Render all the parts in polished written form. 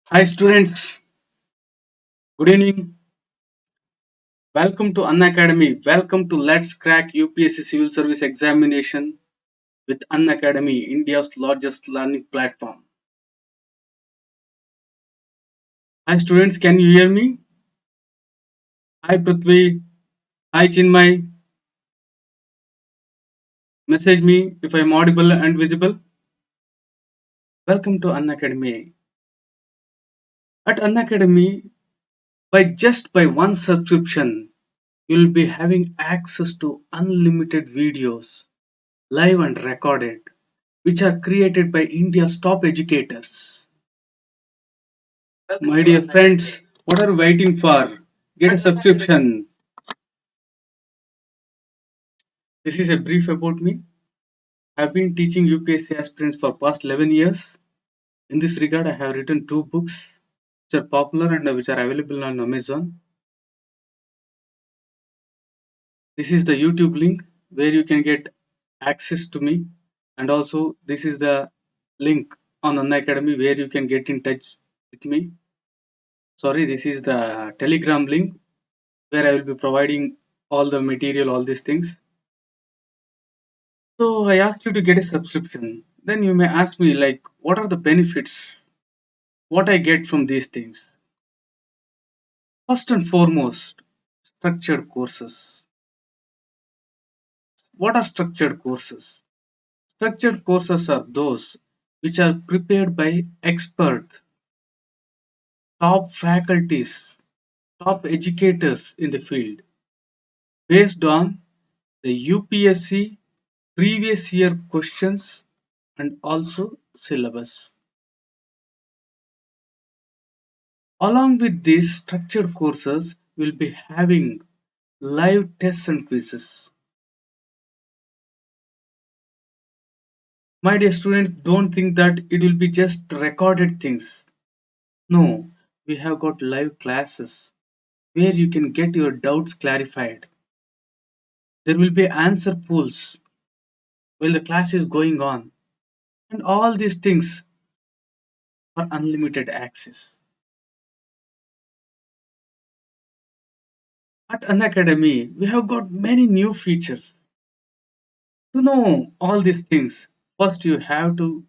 Hi students, good evening. Welcome to Unacademy. Welcome to Let's Crack UPSC Civil Service Examination with Unacademy, India's largest learning platform. Hi students, can you hear me? Hi Prithvi, hi Chinmay. Message me if I am audible and visible. Welcome to Unacademy. At Unacademy, by one subscription, you will be having access to unlimited videos, live and recorded, which are created by India's top educators. My dear friends, what are you waiting for? Get a subscription. This is a brief about me. I've been teaching UPSC aspirants for past 11 years. In this regard, I have written two books which are popular and which are available on Amazon. This is the YouTube link where you can get access to me, and also this is the link on Unacademy where you can get in touch with me. Sorry, this is the Telegram link where I will be providing all the material, all these things. So I asked you to get a subscription. Then you may ask me like, what are the benefits? What I get from these things? First and foremost, structured courses. What are structured courses? Structured courses are those which are prepared by expert, top faculties, top educators in the field based on the UPSC previous year questions and also syllabus. Along with these structured courses, we'll be having live tests and quizzes. My dear students, don't think that it will be just recorded things. No, we have got live classes where you can get your doubts clarified. There will be answer pools while the class is going on, and all these things for unlimited access. At Unacademy, we have got many new features. To know all these things, first you have to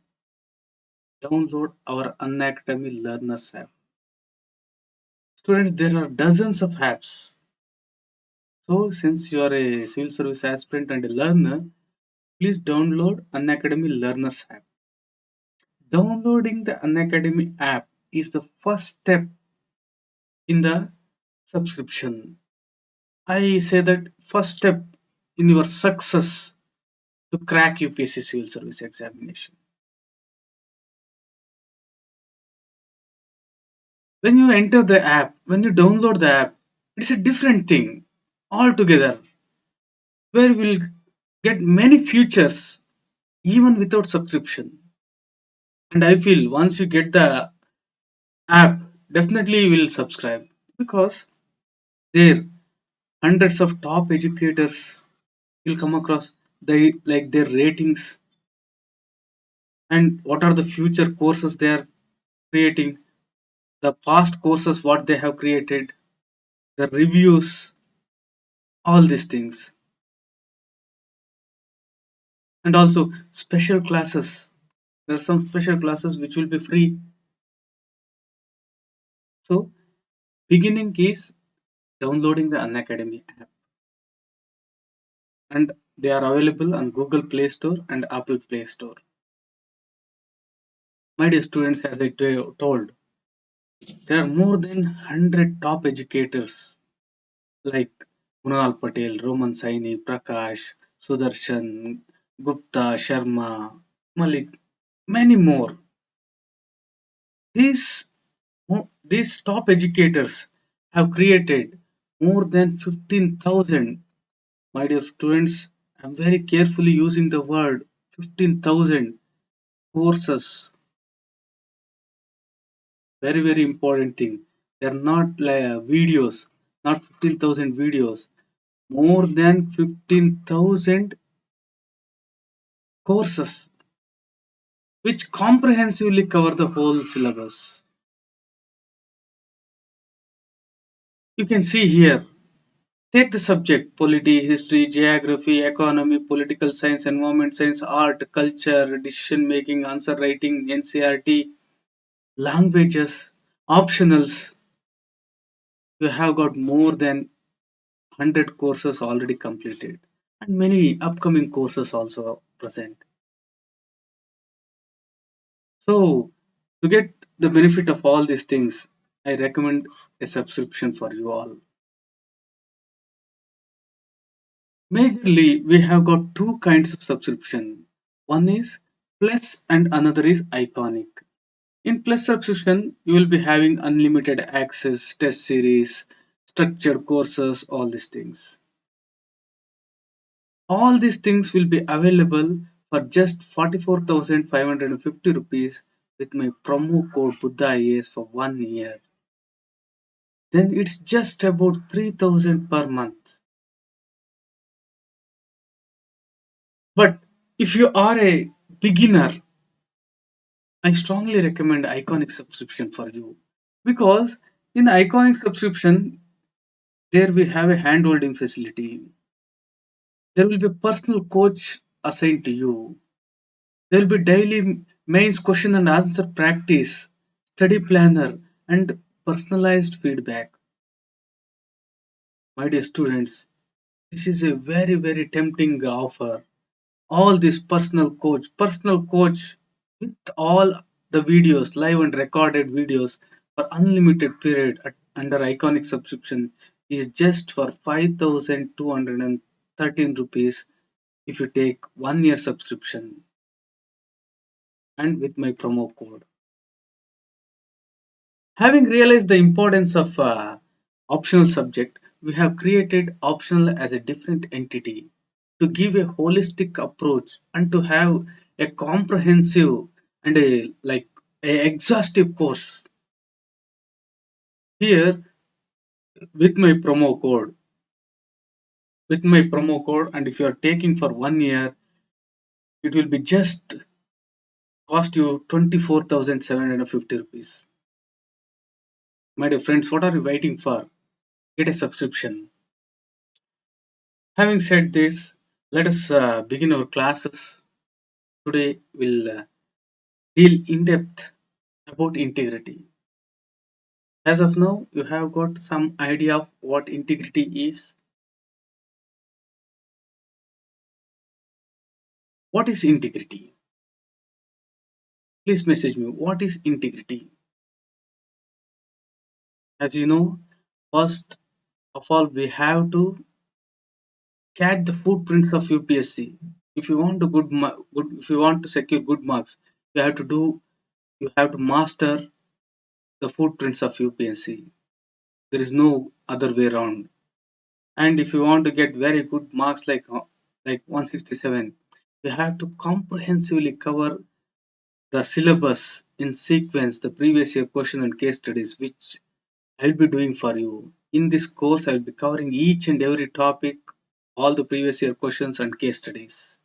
download our Unacademy Learners app. Students, there are dozens of apps. So, since you are a civil service aspirant and a learner, please download Unacademy Learners app. Downloading the Unacademy app is the first step in the subscription. I say that first step in your success to crack UPSC civil service examination. When you enter the app, when you download the app, it's a different thing altogether where we'll get many features even without subscription. And I feel once you get the app, definitely you will subscribe because there hundreds of top educators will come across they like their ratings and what are the future courses they are creating, the past courses what they have created, the reviews, all these things, and also special classes. There are some special classes which will be free. So beginning is downloading the Unacademy app, and they are available on Google Play Store and Apple Play Store. My dear students, as I told, there are more than 100 top educators like Kunal Patel, Roman Saini, Prakash, Sudarshan, Gupta, Sharma, Malik, many more. These, these top educators have created more than 15,000. My dear students, I'm very carefully using the word 15,000 courses. Very, very important thing. They're not like videos, not 15,000 videos, more than 15,000 courses which comprehensively cover the whole syllabus. You can see here, take the subject polity, history, geography, economy, political science, environment science, art, culture, decision making, answer writing, NCRT, languages, optionals. You have got more than 100 courses already completed and many upcoming courses also present. So, to get the benefit of all these things, I recommend a subscription for you all. Majorly, we have got two kinds of subscription. One is Plus and another is Iconic. In Plus subscription, you will be having unlimited access, test series, structured courses, all these things. All these things will be available for just 44,550 rupees with my promo code Buddha IAS for 1 year. Then it's just about 3,000 per month. But if you are a beginner, I strongly recommend Iconic subscription for you because in the Iconic subscription, there we have a hand-holding facility. There will be a personal coach assigned to you. There will be daily mains question and answer practice, study planner, and personalized feedback. My dear students, this is a very, very tempting offer. All this personal coach with all the videos, live and recorded videos for unlimited period under Iconic subscription is just for 5,213 rupees if you take 1 year subscription and with my promo code. Having realized the importance of optional subject, we have created optional as a different entity to give a holistic approach and to have a comprehensive and a exhaustive course. Here with my promo code, and if you are taking for 1 year, it will be just cost you 24,750 rupees. My dear friends, what are you waiting for? Get a subscription. Having said this, let us begin our classes. Today we'll deal in depth about integrity. As of now, you have got some idea of what integrity is. What is integrity? Please message me. What is integrity? As you know, first of all, we have to catch the footprints of UPSC. If you want to if you want to secure good marks, you have to do you have to master the footprints of UPSC. There is no other way around. And if you want to get very good marks like 167, you have to comprehensively cover the syllabus in sequence, the previous year question and case studies, which I'll be doing for you. In this course, I'll be covering each and every topic, all the previous year questions and case studies.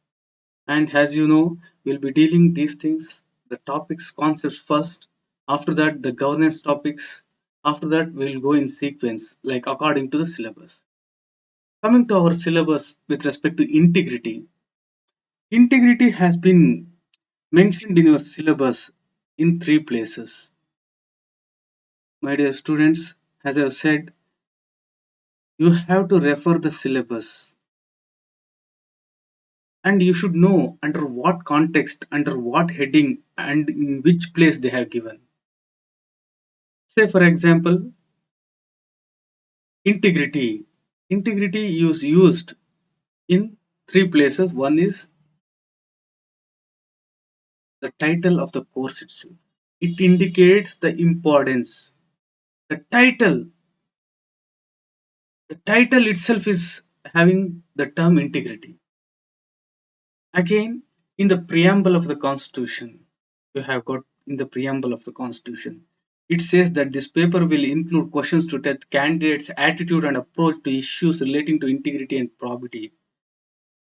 And as you know, we'll be dealing these things, the topics, concepts first. After that, the governance topics. After that, we'll go in sequence, like according to the syllabus. Coming to our syllabus with respect to integrity, integrity has been mentioned in your syllabus in three places. My dear students, as I have said, you have to refer the syllabus and you should know under what context, under what heading, and in which place they have given. Say, for example, integrity. Integrity is used in three places. One is the title of the course itself, it indicates the importance. The title itself is having the term integrity. Again, in the preamble of the Constitution, you have got in the preamble of the Constitution, it says that this paper will include questions to test candidates' attitude and approach to issues relating to integrity and probity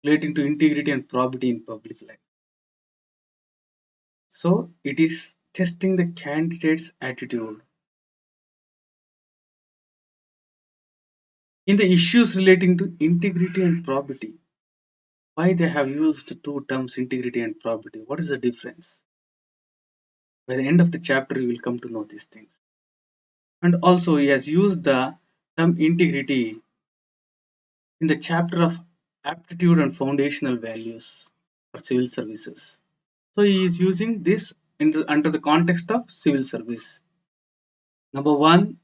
in public life. So it is testing the candidate's attitude. In the issues relating to integrity and probity, why they have used two terms integrity and probity? What is the difference? By the end of the chapter, you will come to know these things. And also, he has used the term integrity in the chapter of aptitude and foundational values for civil services. So he is using this under the context of civil service. Number one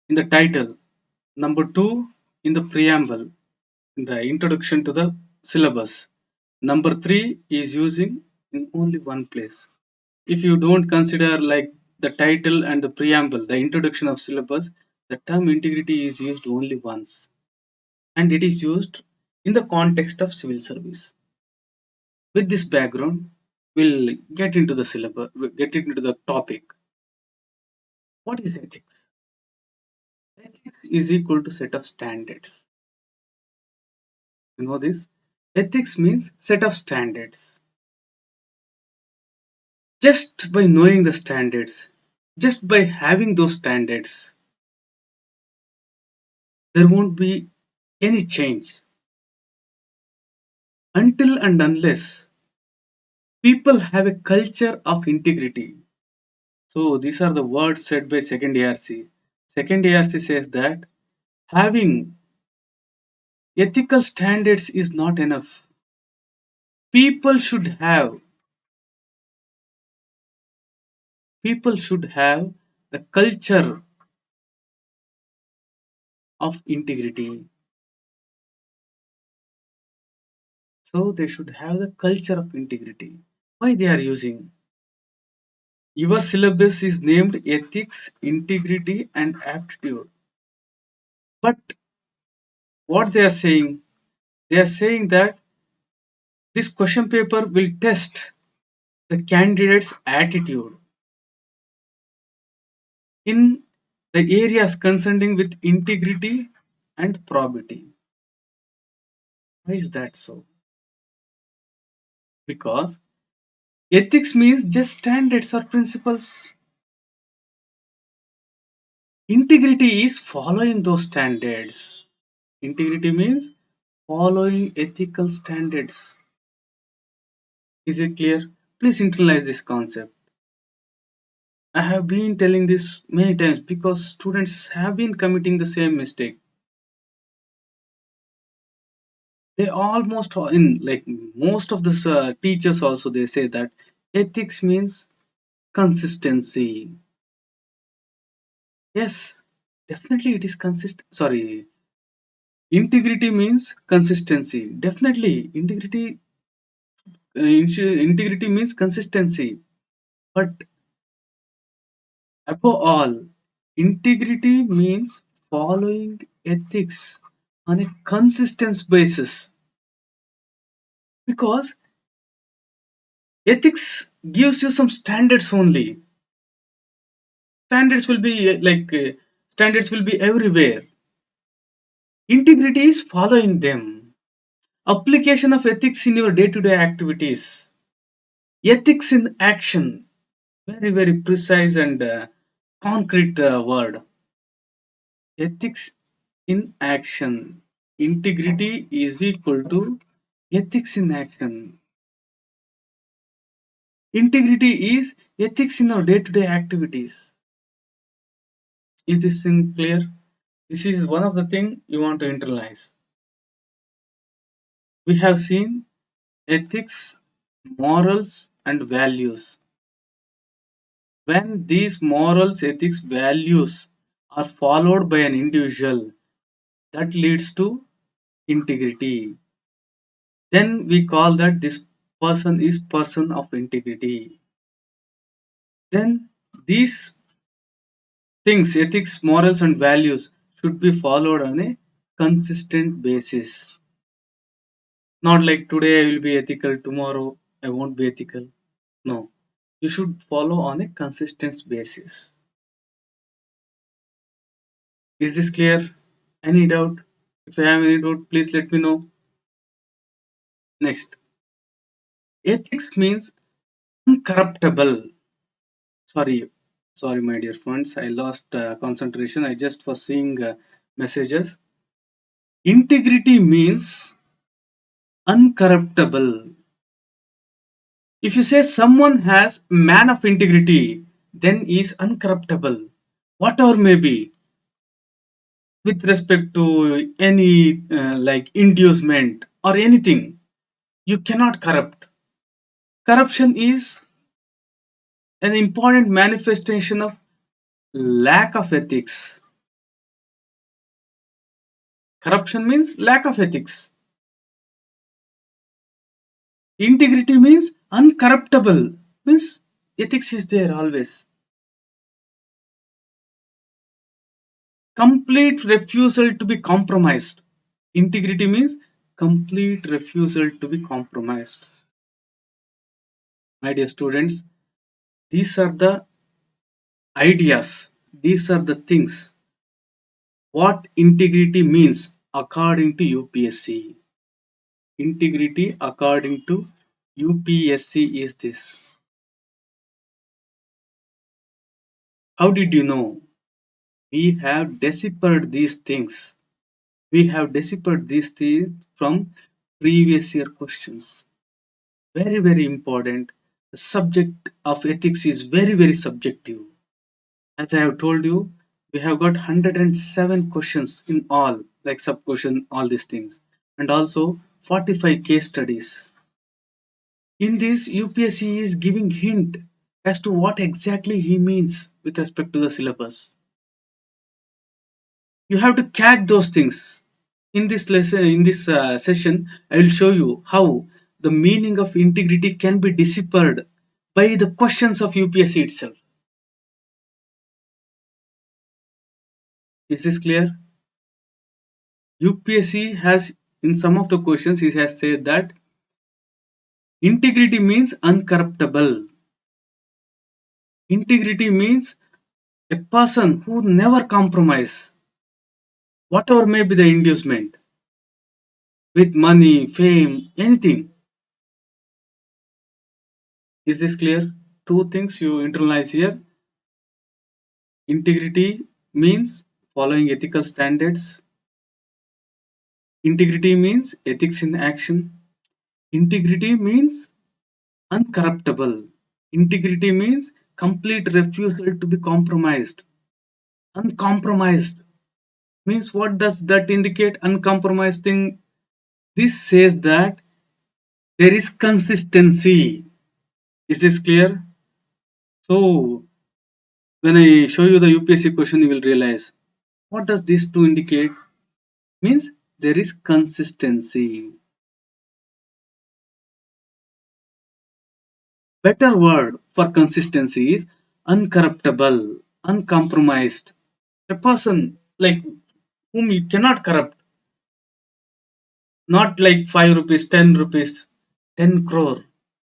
in the title, number two in the preamble, in the introduction to the syllabus. Number three is using in only one place. If you don't consider like the title and the preamble, the introduction of syllabus, the term integrity is used only once, and it is used in the context of civil service. With this background, we'll get into the syllabus, get into the topic. What is ethics? Ethics is equal to set of standards. You know this? Ethics means set of standards. Just by knowing the standards, just by having those standards, there won't be any change until and unless people have a culture of integrity. So these are the words said by second ARC. Second ARC says that having ethical standards is not enough. People should have people should have the culture of integrity. So they should have the culture of integrity. Why they are using? Your syllabus is named ethics, integrity, and aptitude. But what they are saying? They are saying that this question paper will test the candidate's attitude in the areas concerning with integrity and probity. Why is that so? Because ethics means just standards or principles. Integrity is following those standards. Integrity means following ethical standards. Is it clear? Please internalize this concept. I have been telling this many times because students have been committing the same mistake. They almost in like most of the teachers also they say that ethics means consistency. Yes, definitely it is consist. Sorry, integrity means consistency. Definitely, integrity means consistency. But above all, integrity means following ethics on a consistent basis. Because ethics gives you some standards only. Standards will be standards will be everywhere. Integrity is following them. Application of ethics in your day-to-day activities. Ethics in action. Very, very precise and concrete word. Ethics in action. Integrity is equal to ethics in action. Integrity is ethics in our day-to-day activities. Is this thing clear? This is one of the things you want to internalize. We have seen ethics, morals, and values. When these morals, ethics, values are followed by an individual, that leads to integrity. Then we call that this person is person of integrity. Then these things, ethics, morals, and values should be followed on a consistent basis. Not like today I will be ethical, tomorrow I won't be ethical. No, you should follow on a consistent basis. Is this clear? Any doubt? If I have any doubt, please let me know. Next, ethics means incorruptible. Sorry, sorry, my dear friends. I lost concentration. I just was seeing messages. Integrity means uncorruptible. If you say someone has man of integrity, then is uncorruptible. Whatever may be, with respect to any like inducement or anything, you cannot corrupt. Corruption is an important manifestation of lack of ethics. Corruption means lack of ethics. Integrity means uncorruptible, means ethics is there always. Complete refusal to be compromised. Integrity means complete refusal to be compromised. My dear students, these are the ideas, these are the things what integrity means according to UPSC. Integrity according to UPSC is this. How did you know? We have deciphered these things. We have deciphered these things from previous year questions. Very, very important. The subject of ethics is very, very subjective. As I have told you, we have got 107 questions in all, like sub question, all these things, and also 45 case studies. In this, UPSC is giving hint as to what exactly he means with respect to the syllabus. You have to catch those things. In this lesson, in this session, I will show you how the meaning of integrity can be deciphered by the questions of UPSC itself. Is this clear? UPSC has, in some of the questions, he has said that integrity means uncorruptible. Integrity means a person who never compromise, whatever may be the inducement, with money, fame, anything. Is this clear? Two things you internalize here. Integrity means following ethical standards. Integrity means ethics in action. Integrity means uncorruptible. Integrity means complete refusal to be compromised. Uncompromised means, what does that indicate? Uncompromised thing. This says that there is consistency. Is this clear? So when I show you the UPSC question, you will realize what does this to indicate? Means there is consistency. Better word for consistency is uncorruptible, uncompromised. A person like whom you cannot corrupt, not like 5 rupees, 10 rupees, 10 crore.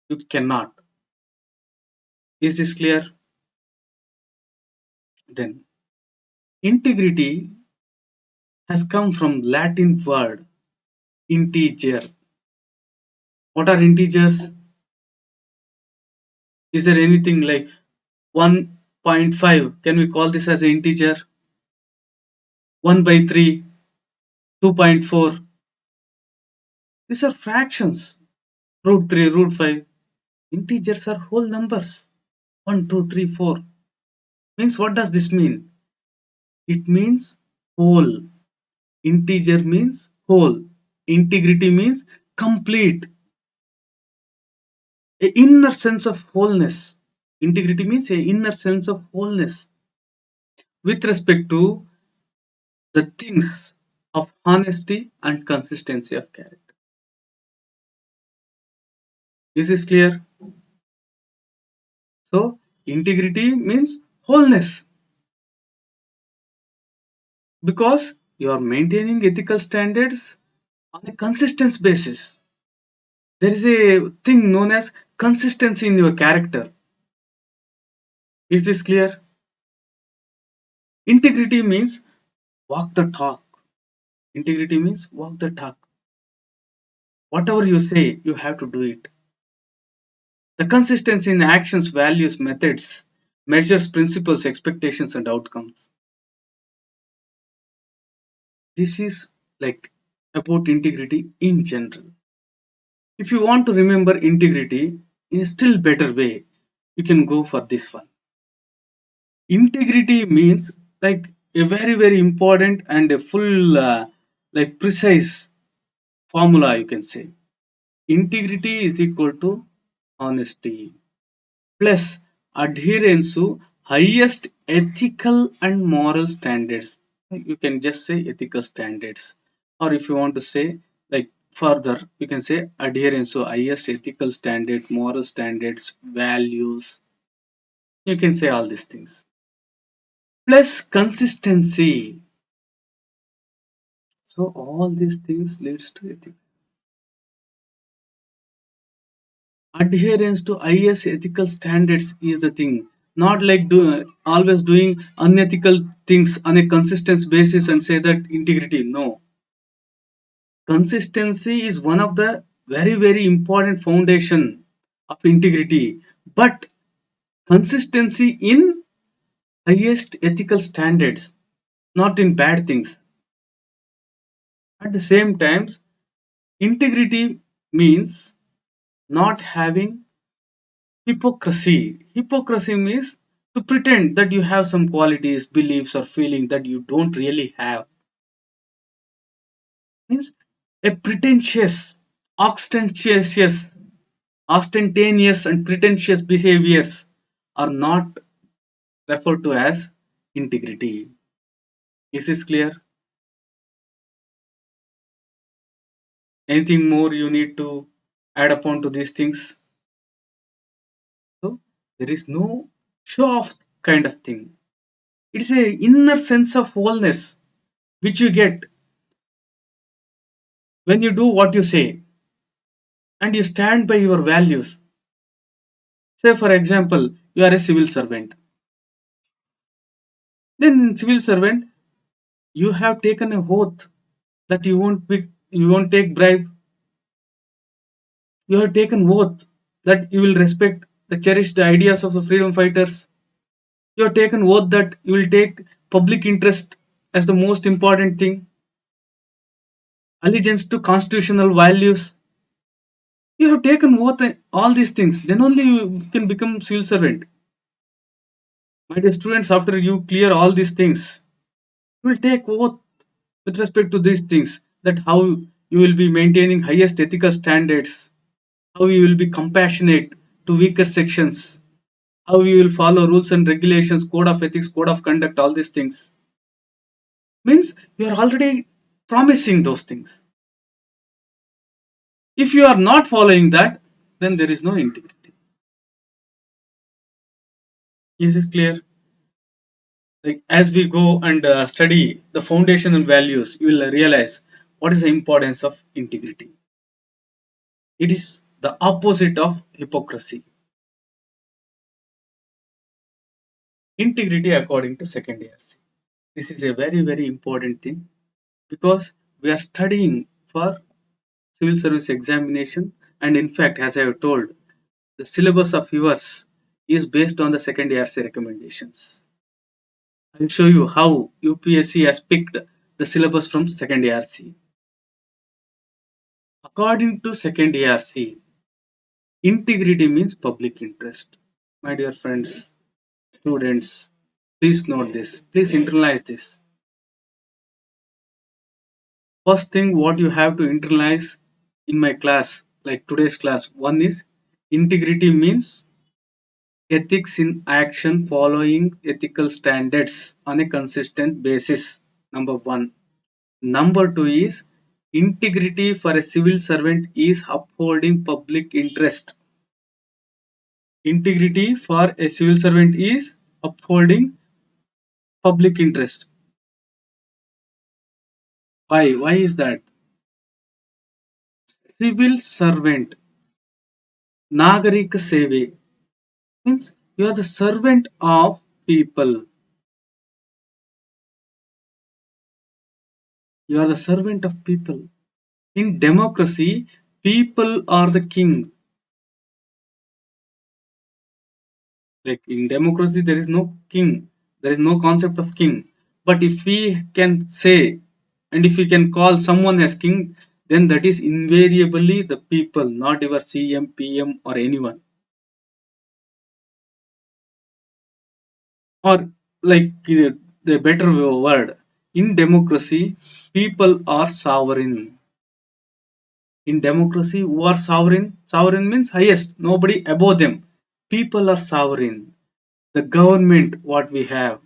You cannot. Is this clear? Then integrity has come from Latin word integer. What are integers? Is there anything like 1.5? Can we call this as an integer? 1 by 3, 2.4. These are fractions. Root 3, root 5. Integers are whole numbers. 1, 2, 3, 4. Means, what does this mean? It means whole. Integer means whole. Integrity means complete. A inner sense of wholeness. Integrity means a inner sense of wholeness with respect to the things of honesty and consistency of character. Is this clear? So integrity means wholeness, because you are maintaining ethical standards on a consistent basis. There is a thing known as consistency in your character. Is this clear? Integrity means walk the talk. Integrity means walk the talk. Whatever you say, you have to do it. The consistency in actions, values, methods, measures, principles, expectations, and outcomes. This is like about integrity in general. If you want to remember integrity in a still better way, you can go for this one. Integrity means like a very very important and a full like precise formula, you can say. Integrity is equal to honesty plus adherence to highest ethical and moral standards. You can just say ethical standards, or if you want to say like further, you can say adherence to highest ethical standard, moral standards, values. You can say all these things. Plus consistency. So all these things leads to ethics. Adherence to highest ethical standards is the thing. Not like always doing unethical things on a consistent basis and say that integrity. No. Consistency is one of the very, very important foundation of integrity. But consistency in highest ethical standards, not in bad things. At the same time, integrity means not having hypocrisy. Hypocrisy means to pretend that you have some qualities, beliefs, or feeling that you don't really have. Means a pretentious, ostentatious, ostentatious and pretentious behaviors are not referred to as integrity. Is this clear? Anything more you need to add upon to these things? So there is no show off kind of thing. It is a inner sense of wholeness which you get when you do what you say and you stand by your values. Say, for example, you are a civil servant. Then, in civil servant, you have taken a oath that you won't take bribe. You have taken oath that you will respect the cherished ideas of the freedom fighters. You have taken oath that you will take public interest as the most important thing. Allegiance to constitutional values. You have taken oath all these things. Then only you can become civil servant. My dear students, after you clear all these things, you will take oath with respect to these things, that how you will be maintaining highest ethical standards, how you will be compassionate to weaker sections, how you will follow rules and regulations, code of ethics, code of conduct, all these things. Means you are already promising those things. If you are not following that, then there is no integrity. Is this clear? Like as we go and study the foundational values, you will realize what is the importance of integrity. It is the opposite of hypocrisy. Integrity according to second ARC. This is a very very important thing because we are studying for civil service examination, and in fact, as I have told, the syllabus of yours is based on the second ARC recommendations. I will show you how UPSC has picked the syllabus from second ARC. According to second ARC, integrity means public interest. My dear friends, students, please note this. Please internalize this. First thing what you have to internalize in my class, like today's class, one is integrity means ethics in action following ethical standards on a consistent basis. Number one. Number two is integrity for a civil servant is upholding public interest. Integrity for a civil servant is upholding public interest. Why? Why is that? Civil servant, Nagarika Seve means you are the servant of people. You are the servant of people. In democracy, people are the king. Like in democracy, there is no king. There is no concept of king. But if we can say And if you can call someone as king, then that is invariably the people, not your CM, PM, or anyone. Or like the better word, in democracy, people are sovereign. In democracy, who are sovereign? Sovereign means highest, nobody above them. People are sovereign. The government, what we have,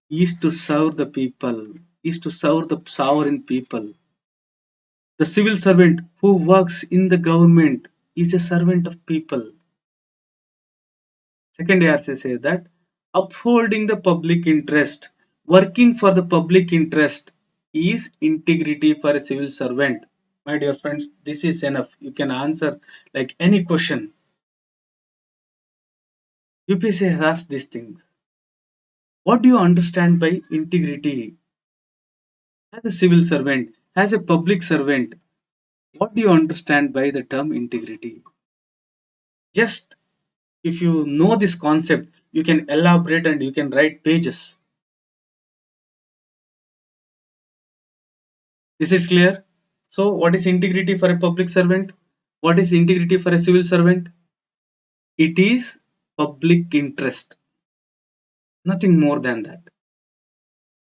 is to serve the people, is to serve the sovereign people. The civil servant who works in the government is a servant of people. Second ARC says that upholding the public interest, working for the public interest is integrity for a civil servant. My dear friends, this is enough. You can answer like any question. UPSC has asked these things. What do you understand by integrity as a civil servant, as a public servant? What do you understand by the term integrity? Just if you know this concept, you can elaborate and you can write pages. Is it clear? So, what is integrity for a public servant? What is integrity for a civil servant? It is public interest, nothing more than that.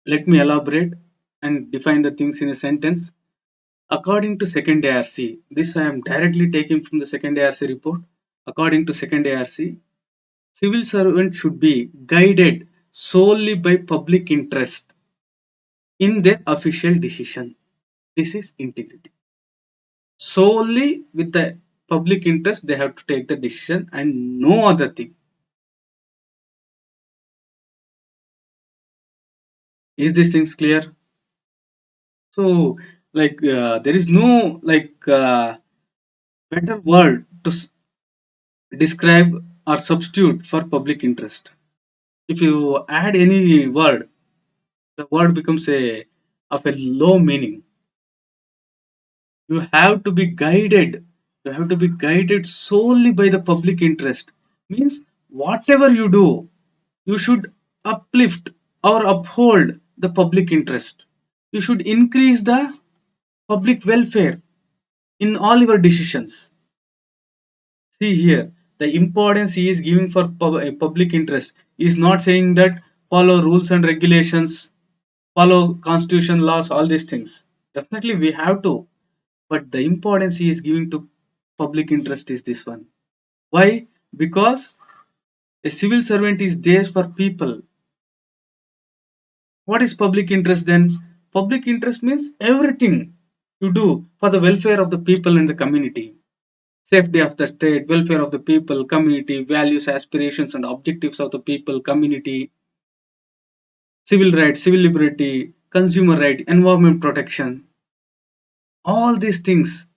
Let me elaborate and define the things in a sentence. According to second ARC, this I am directly taking from the second ARC report. According to second ARC, civil servant should be guided solely by public interest in their official decision. This is integrity. Solely with the public interest, they have to take the decision and no other thing. Is these things clear? So, there is no better word to describe or substitute for public interest. If you add any word, the word becomes a of a low meaning. You have to be guided. You have to be guided solely by the public interest. Means whatever you do, you should uplift or uphold the public interest. You should increase the public welfare in all your decisions. See here, the importance he is giving for public interest is not saying that follow rules and regulations, follow constitution laws, all these things. Definitely we have to, but the importance he is giving to public interest is this one. Why? Because a civil servant is there for people. What is public interest then? Public interest means everything you do for the welfare of the people and the community. Safety of the state, welfare of the people, community, values, aspirations, and objectives of the people, community, civil rights, civil liberty, consumer right, environment protection. All these things.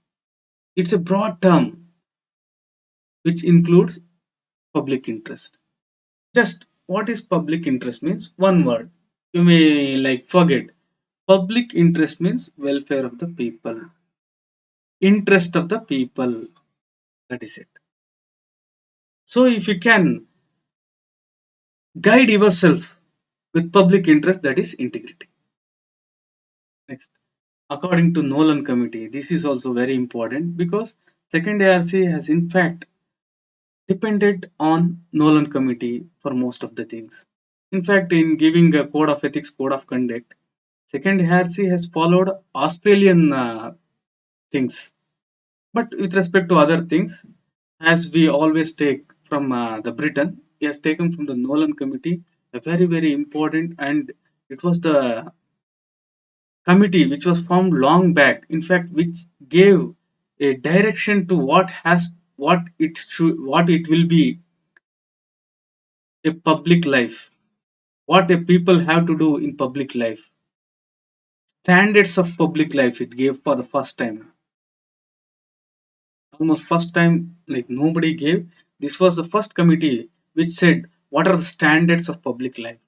It's a broad term which includes public interest. Just what is public interest means? One word. You may forget. Public interest means welfare of the people, interest of the people. That is it. So if you can guide yourself with public interest, that is integrity. Next, according to Nolan committee, this is also very important because second ARC has in fact depended on Nolan committee for most of the things. In fact, in giving a code of ethics, code of conduct, second ARC has followed Australian things. But with respect to other things, as we always take from the Britain, he has taken from the Nolan committee a very very important, and it was the committee which was formed long back. In fact, which gave a direction to what it will be a public life, what a people have to do in public life, standards of public life. It gave for the first time, almost first time, like nobody gave. This was the first committee which said what are the standards of public life.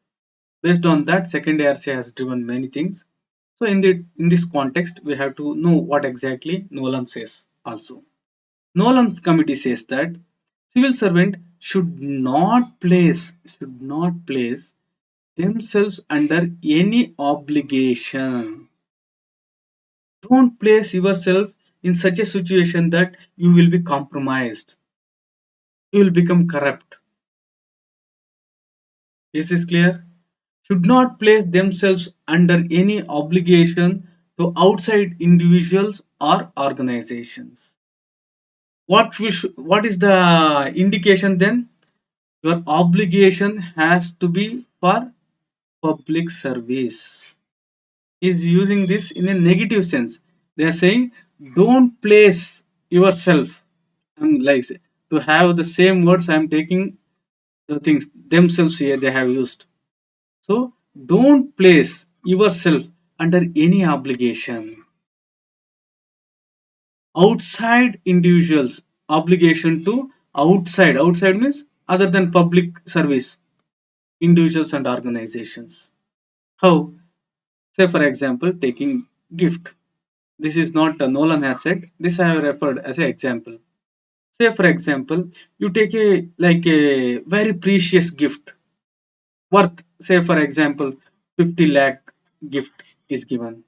Based on that, second ARC has driven many things. So in this context, we have to know what exactly Nolan says also. Nolan's committee says that civil servant should not place themselves under any obligation. Don't place yourself in such a situation that you will be compromised, you will become corrupt. Is this clear? Should not place themselves under any obligation to outside individuals or organizations. What is the indication then? Your obligation has to be for public service. Is using this in a negative sense. They are saying don't place yourself. I'm like to have the same words I'm taking the things themselves here they have used. So don't place yourself under any obligation. Outside individuals obligation to outside means other than public service individuals and organizations. How? Say for example taking gift. This is not Nolan has said. This I have referred as an example. Say for example, you take a like a very precious gift worth, say for example, 50 lakh gift is given.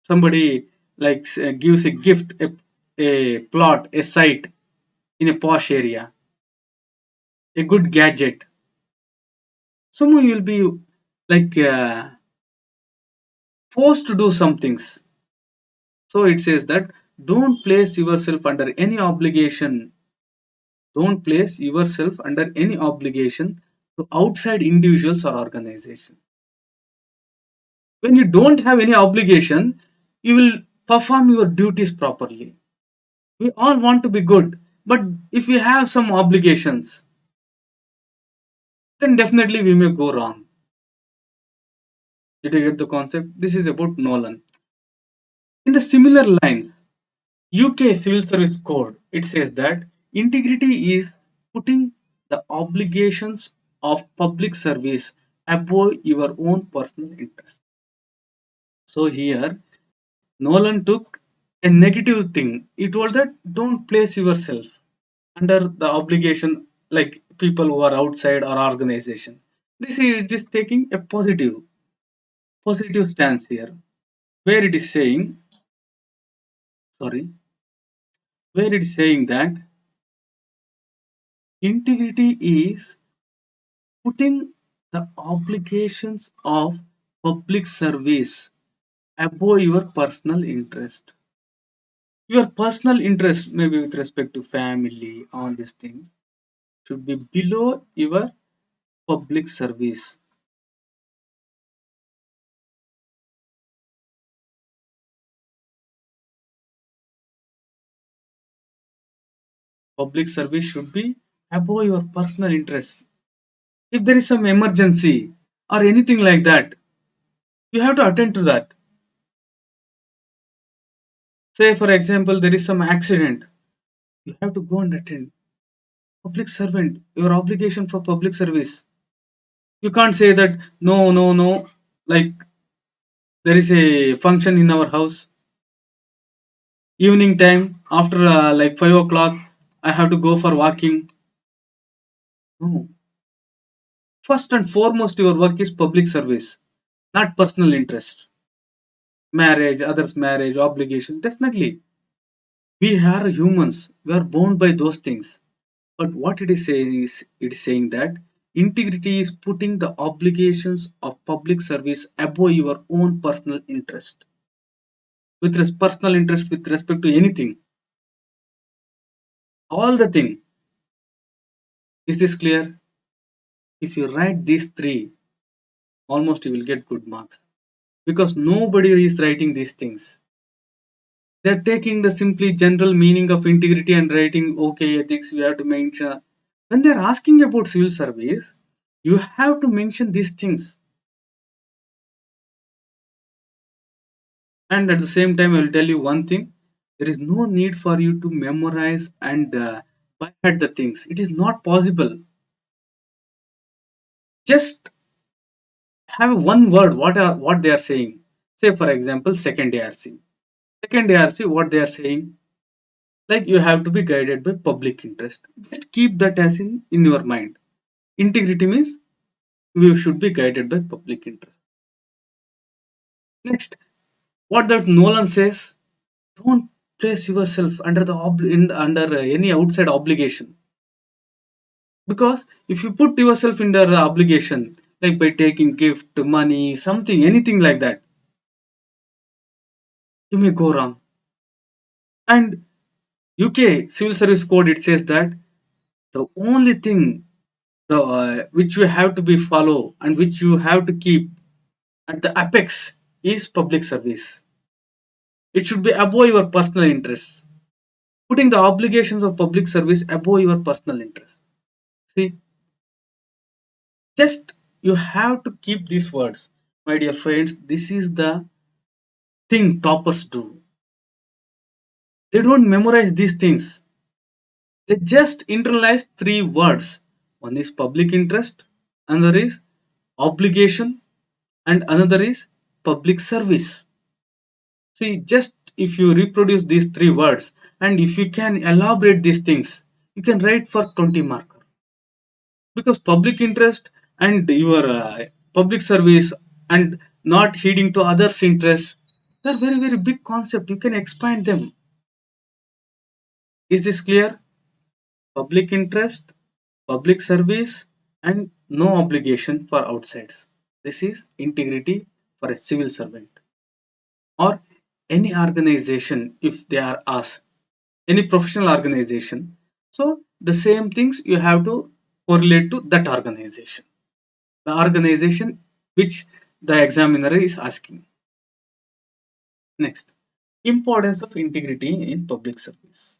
Somebody like gives a gift, a plot, a site in a posh area, a good gadget. Someone will be like forced to do some things. So it says that don't place yourself under any obligation. Don't place yourself under any obligation to outside individuals or organizations. When you don't have any obligation, you will perform your duties properly. We all want to be good, but if we have some obligations, then definitely we may go wrong. Did you get the concept? This is about Nolan. In the similar lines, UK Civil Service Code, it says that integrity is putting the obligations of public service above your own personal interest. So here, Nolan took a negative thing. He told that don't place yourself under the obligation like people who are outside or organization. This is just taking a positive stance here, where it is saying, sorry, where it is saying that integrity is putting the obligations of public service above your personal interest. Your personal interest, maybe with respect to family, all these things, should be below your public service. Public service should be above your personal interest. If there is some emergency or anything like that, you have to attend to that. Say, for example, there is some accident, you have to go and attend. Public servant, your obligation for public service. You can't say that no, no, no. Like there is a function in our house, evening time after like 5 o'clock, I have to go for walking. No, first and foremost, your work is public service, not personal interest. Marriage, others' marriage, obligation. Definitely, we are humans. We are bound by those things. But what it is saying is, it is saying that integrity is putting the obligations of public service above your own personal interest. With personal interest with respect to anything, all the thing. Is this clear? If you write these three, almost you will get good marks because nobody is writing these things. They're taking the simply general meaning of integrity and writing okay ethics. You have to mention when they're asking about civil service, you have to mention these things. And at the same time, I will tell you one thing: there is no need for you to memorize and by heart the things. It is not possible. Just have one word. What they are saying? Say for example, second ARC. Second ARC, what they are saying? Like you have to be guided by public interest. Just keep that as in your mind. Integrity means we should be guided by public interest. Next, What that Nolan says, don't place yourself under under any outside obligation. Because if you put yourself under the obligation, like by taking gift, money, something, anything like that, you may go wrong. And UK Civil Service Code, it says that the only thing which you have to be follow and which you have to keep at the apex is public service. It should be above your personal interests. Putting the obligations of public service above your personal interest. See, just you have to keep these words, my dear friends. This is the thing toppers do. They don't memorize these things. They just internalize three words. One is public interest, another is obligation, and another is public service. See, just if you reproduce these three words and if you can elaborate these things, you can write for 20 marker. Because public interest and your public service and not heeding to others' interests, they're very, very big concept. You can expand them. Is this clear? Public interest, public service, and no obligation for outsides. This is integrity for a civil servant or any organization if they are asked, any professional organization. So the same things you have to correlate to that organization. The organization which the examiner is asking. Next, importance of integrity in public service.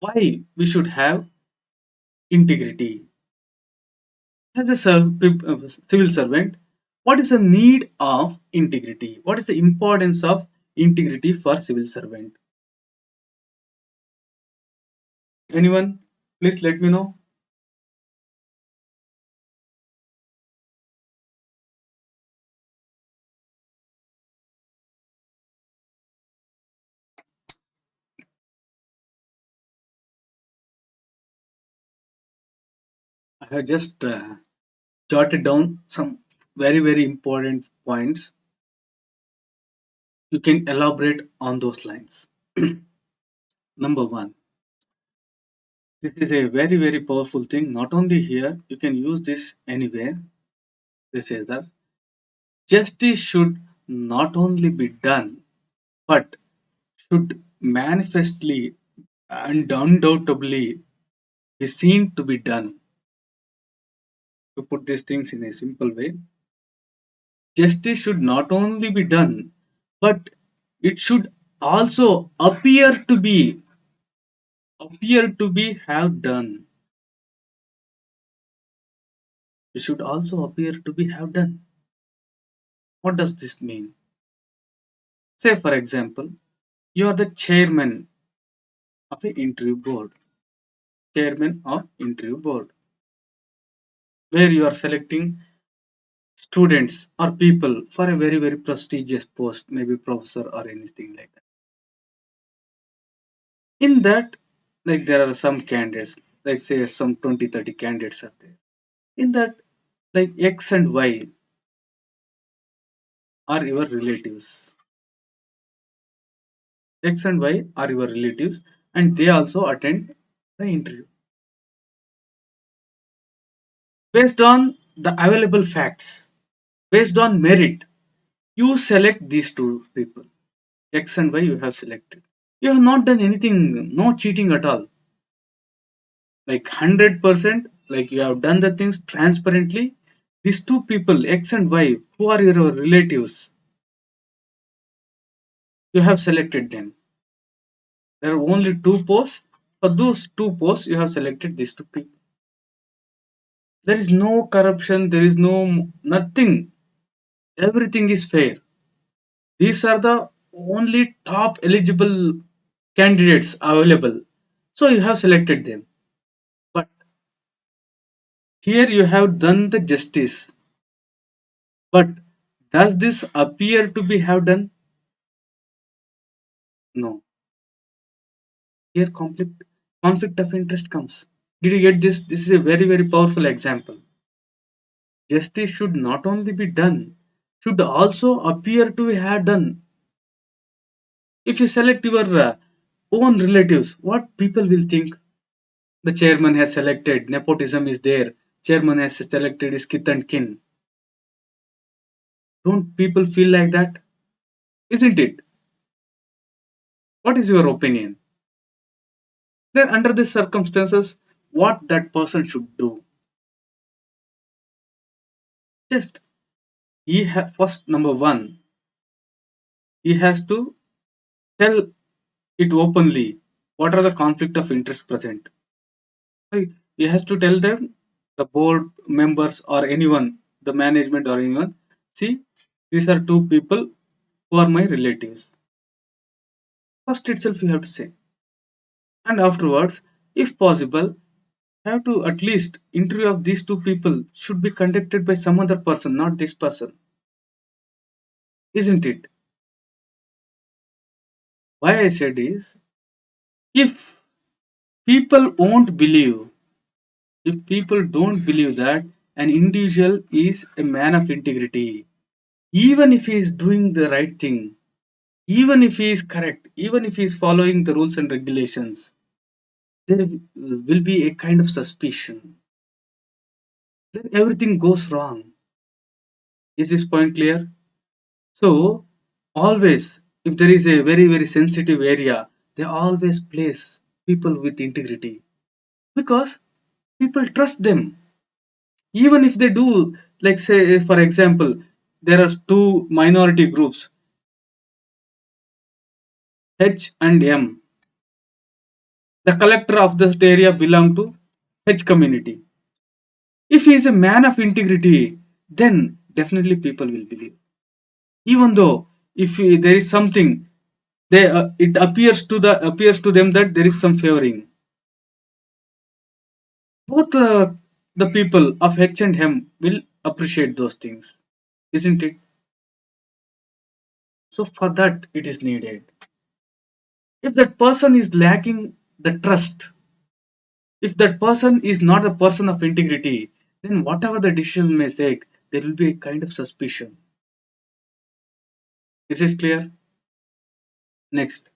Why we should have integrity? As a civil servant, what is the need of integrity? What is the importance of integrity for civil servant? Anyone? Please let me know. I have just jotted down some very, very important points. You can elaborate on those lines. Number one, this is a very, very powerful thing. Not only here, you can use this anywhere. This is that justice should not only be done, but should manifestly and undoubtedly be seen to be done. To put these things in a simple way, justice should not only be done, but it should also appear to be have done. It should also appear to be have done. What does this mean? Say for example, you are the of a interview board, chairman of interview board, where you are selecting students or people for a very, very prestigious post, maybe professor or anything like that. In that, like there are some candidates, like say some 20, 30 candidates are there. In that, like X and Y are your relatives. X and Y are your relatives, and they also attend the interview. Based on the available facts, based on merit, you select these two people. X and Y you have selected. You have not done anything, no cheating at all. Like 100%, like you have done the things transparently. These two people, X and Y, who are your relatives, you have selected them. There are only two posts. For those two posts, you have selected these two people. There is no corruption, there is no nothing. Everything is fair. These are the only top eligible candidates available. So you have selected them. But here you have done the justice. But does this appear to be have done? No. Here conflict of interest comes. Did you get this? This is a very, very powerful example. Justice should not only be done, should also appear to have done. If you select your own relatives, what people will think? The chairman has selected, nepotism is there, chairman has selected his kith and kin. Don't people feel like that? Isn't it? What is your opinion? Then, under these circumstances, what that person should do? Just first, number one, he has to tell it openly. What are the conflict of interest present? Right? He has to tell them, the board members or anyone, the management or anyone. See, these are two people who are my relatives. First itself, you have to say, and afterwards, if possible, have to at least interview of these two people should be conducted by some other person, not this person, isn't it? Why I said is, if people won't believe, if people don't believe that an individual is a man of integrity, even if he is doing the right thing, even if he is correct, even if he is following the rules and regulations, there will be a kind of suspicion. Then everything goes wrong. Is this point clear? So, always, if there is a very, very sensitive area, they always place people with integrity because people trust them. Even if they do, like, say, for example, there are two minority groups, H and M. The collector of this area belong to H community. If he is a man of integrity, then definitely people will believe. Even though if there is something, it appears to them that there is some favoring. Both the people of H and M will appreciate those things, isn't it? So for that, it is needed. If that person is lacking the trust, if that person is not a person of integrity, then whatever the decision may take, there will be a kind of suspicion. This is clear. Next,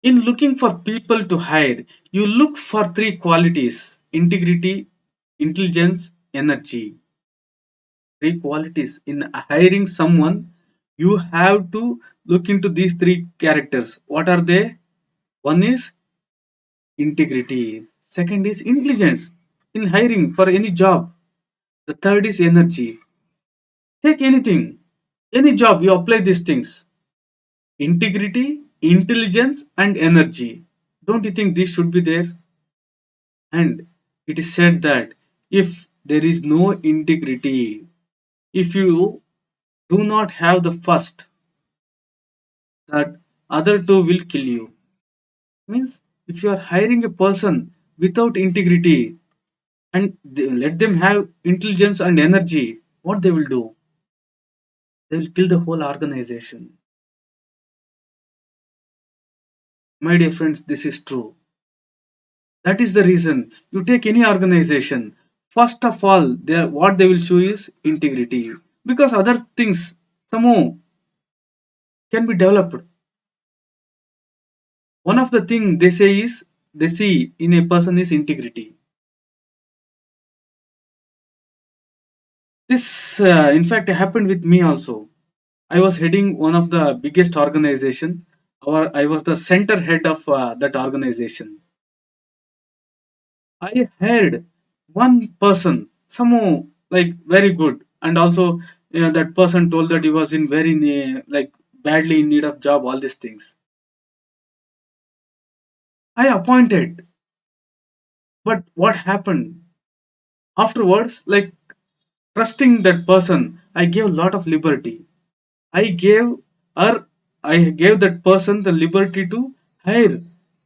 in looking for people to hire, you look for three qualities: integrity, intelligence, energy. Three qualities. In hiring someone, you have to look into these three characters. What are they? One is integrity. Second is intelligence in hiring for any job. The third is energy. Take anything, any job, you apply these things: integrity, intelligence, and energy. Don't you think this should be there? And it is said that if there is no integrity, if you do not have the first, that other two will kill you. Means if you are hiring a person without integrity and let them have intelligence and energy, what they will do? They will kill the whole organization. My dear friends, this is true. That is the reason you take any organization. First of all, what they will show is integrity, because other things somehow can be developed. One of the thing they say is they see in a person is integrity. This, in fact, happened with me also. I was heading one of the biggest organization, or I was the center head of that organization. I heard one person, somehow like very good, and also that person told that he was in very like badly in need of job. All these things I appointed, but what happened afterwards? Like trusting that person, I gave a lot of liberty. I gave her, I gave that person the liberty to hire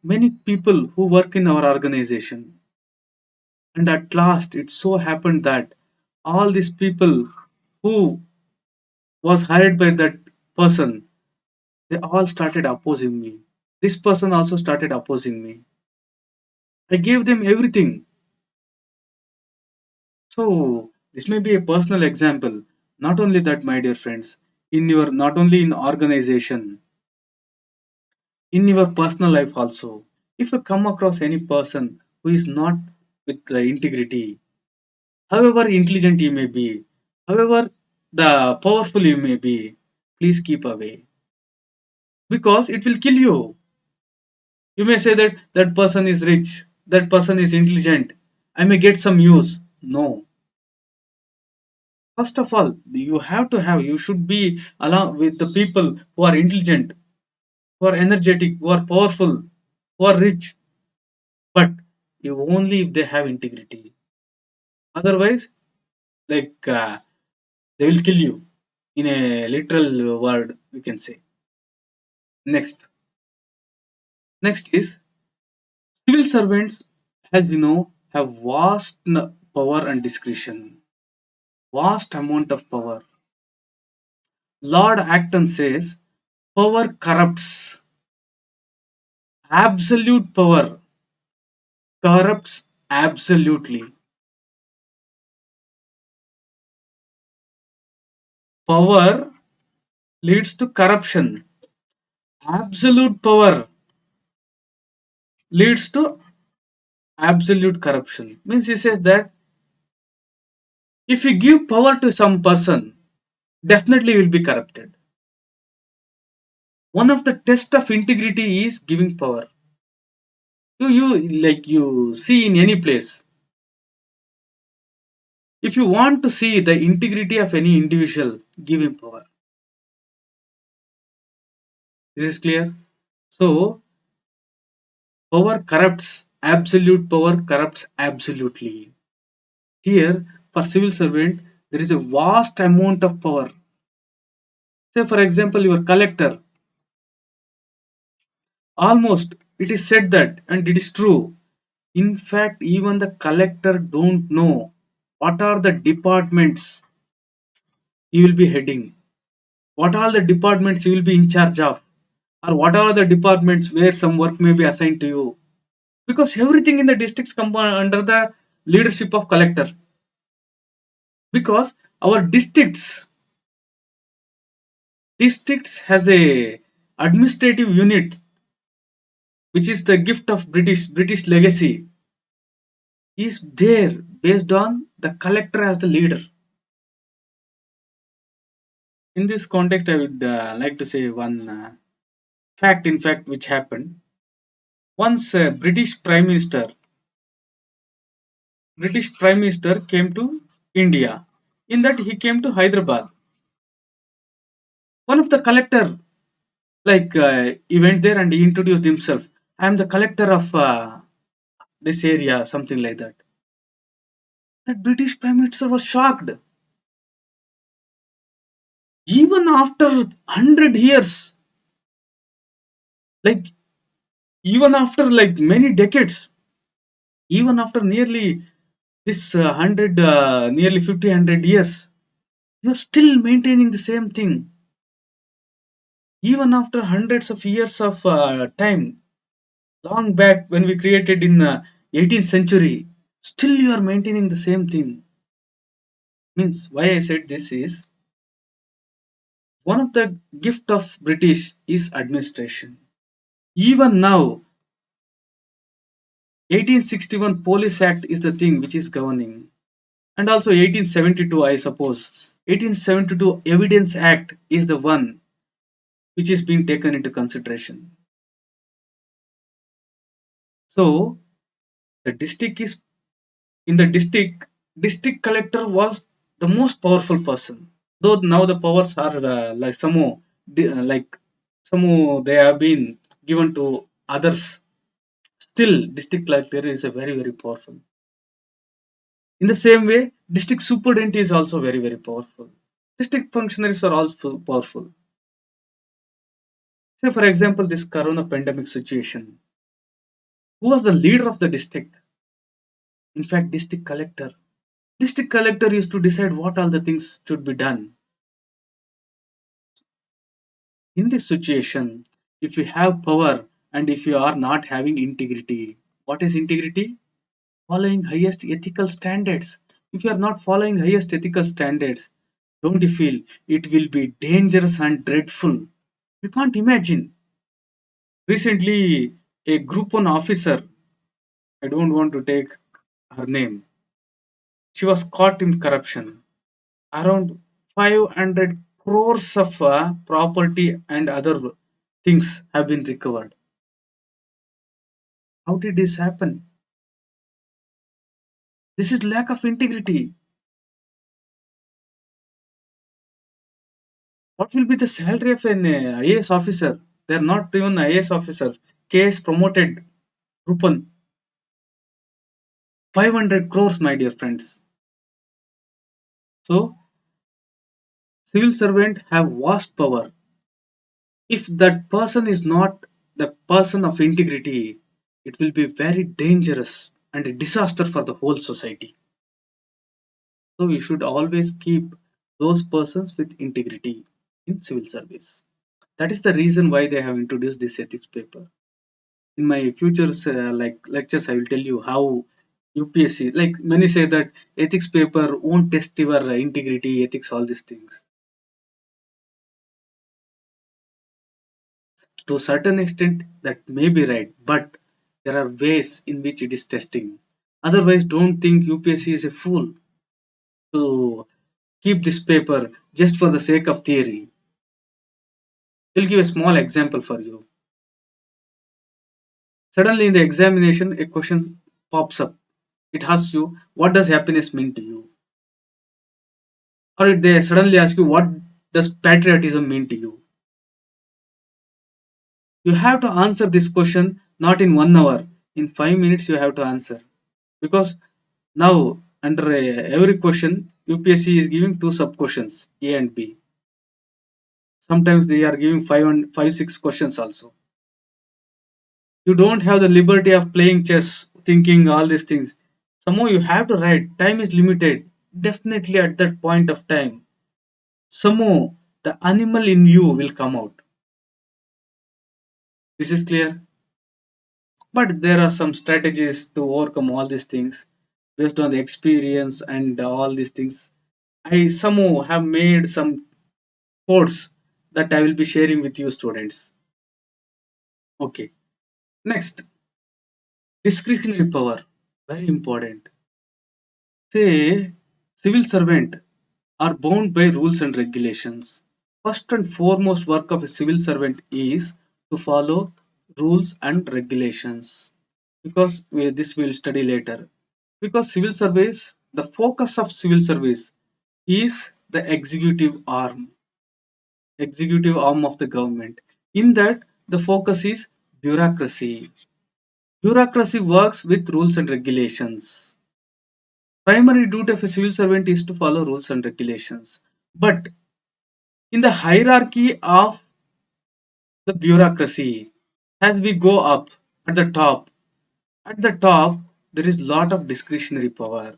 many people who work in our organization. And at last, it so happened that all these people who was hired by that person, they all started opposing me. This person also started opposing me. I gave them everything. So this may be a personal example. Not only that, my dear friends, in your not only in organization. in your personal life also. If you come across any person who is not with the integrity, however intelligent you may be, however the powerful you may be, please keep away because it will kill you. You may say that that person is rich, that person is intelligent, I may get some use. No. First of all, you should be along with the people who are intelligent, who are energetic, who are powerful, who are rich, but you only if they have integrity. Otherwise, like they will kill you in a literal word, we can say. Next, next is civil servants, as you know, have vast power and discretion, vast amount of power. Lord Acton says, power corrupts. Absolute power corrupts absolutely. Power leads to corruption. Absolute power leads to absolute corruption. Means he says that if you give power to some person, definitely you will be corrupted. One of the tests of integrity is giving power. You see in any place. If you want to see the integrity of any individual, give him power. This is clear. So power corrupts. Absolute power corrupts absolutely. Here, for civil servant, there is a vast amount of power. Say, for example, your collector. Almost, it is said that, and it is true. In fact, even the collector don't know what are the departments he will be heading, what are the departments he will be in charge of, or what are the departments where some work may be assigned to you. Because everything in the districts come under the leadership of collector. Because our districts has a administrative unit which is the gift of British legacy is there based on the collector as the leader. In this context, I would like to say one fact, in fact, which happened. Once British Prime Minister came to India. In that, he came to Hyderabad. One of the collector, he went there and he introduced himself. I am the collector of this area, something like that. That British Prime Minister was shocked. Even after 100 years, like even after like many decades, even after nearly this 50 100 years, you're still maintaining the same thing. Even after hundreds of years of time, long back when we created in 18th century, still you are maintaining the same thing. Means why I said this is one of the gift of British is administration. Even now, 1861 Police Act is the thing which is governing, and also 1872, I suppose. 1872 Evidence Act is the one which is being taken into consideration. So the district is in the district collector was the most powerful person. Though now the powers are somehow they have been given to others. Still, district collector is a very powerful. In the same way, district superintendent is also very powerful. District functionaries are also powerful. Say, for example, this corona pandemic situation. Who was the leader of the district? In fact, district collector. District collector used to decide what all the things should be done. In this situation, if you have power and if you are not having integrity, what is integrity? Following highest ethical standards. If you are not following highest ethical standards, don't you feel it will be dangerous and dreadful? You can't imagine. Recently, a Group 1 officer, I don't want to take her name, she was caught in corruption. Around 500 crores of property and other things have been recovered. How did this happen? This is lack of integrity. What will be the salary of an IAS officer? They are not even IAS officers. KS promoted Group 1. 500 crores, my dear friends. So, civil servant have vast power. If that person is not the person of integrity, it will be very dangerous and a disaster for the whole society. So we should always keep those persons with integrity in civil service. That is the reason why they have introduced this ethics paper. In my future lectures, I will tell you how UPSC, like many say that ethics paper won't test your integrity, ethics, all these things. To a certain extent, that may be right, but there are ways in which it is testing. Otherwise, don't think UPSC is a fool to keep this paper just for the sake of theory. I'll give a small example for you. Suddenly in the examination, a question pops up. It asks you, what does happiness mean to you? Or they suddenly ask you, what does patriotism mean to you? You have to answer this question not in 1 hour. In 5 minutes, you have to answer. Because now, under every question, UPSC is giving two sub questions, A and B. Sometimes they are giving five, 6 questions also. You don't have the liberty of playing chess, thinking all these things. Somehow you have to write. Time is limited. Definitely at that point of time, somehow the animal in you will come out. This is clear. But there are some strategies to overcome all these things based on the experience and all these things. I somehow have made some codes that I will be sharing with you students. Okay. Next, discretionary power. Very important. Say, civil servant are bound by rules and regulations. First and foremost work of a civil servant is to follow rules and regulations. Because this we'll study later. Because civil service, the focus of civil service is the executive arm of the government. In that, the focus is bureaucracy. Bureaucracy works with rules and regulations. Primary duty of a civil servant is to follow rules and regulations. But in the hierarchy of the bureaucracy, as we go up at the top, there is lot of discretionary power.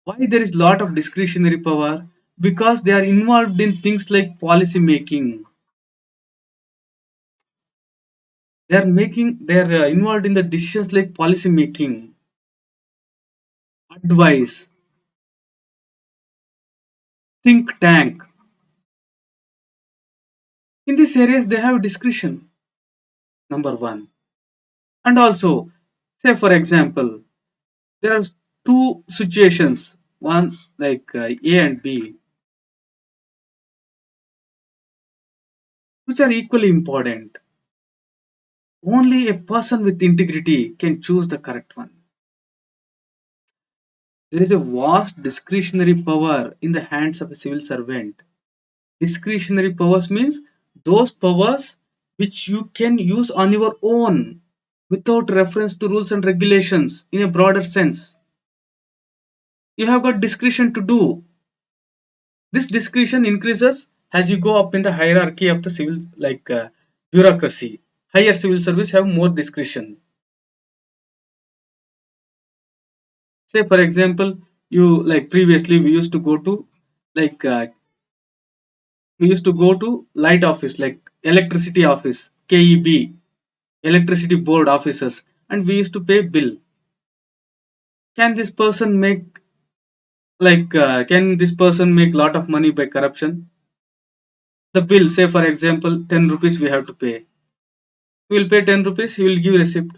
Why there is lot of discretionary power? Because they are involved in things like policy making. They are involved in the decisions like policy making, advice, think tank. In these areas, they have discretion. Number one. And also, say for example, there are two situations, one like A and B, which are equally important. Only a person with integrity can choose the correct one. There is a vast discretionary power in the hands of a civil servant. Discretionary powers means those powers which you can use on your own without reference to rules and regulations in a broader sense. You have got discretion to do. This discretion increases as you go up in the hierarchy of the civil bureaucracy. Higher civil service have more discretion. Say for example, you like previously like uh, we used to go to light office like electricity office, KEB, electricity board officers, and we used to pay bill. Can this person make can this person make lot of money by corruption? The bill, say for example, 10 rupees we have to pay. You will pay 10 rupees, you will give receipt.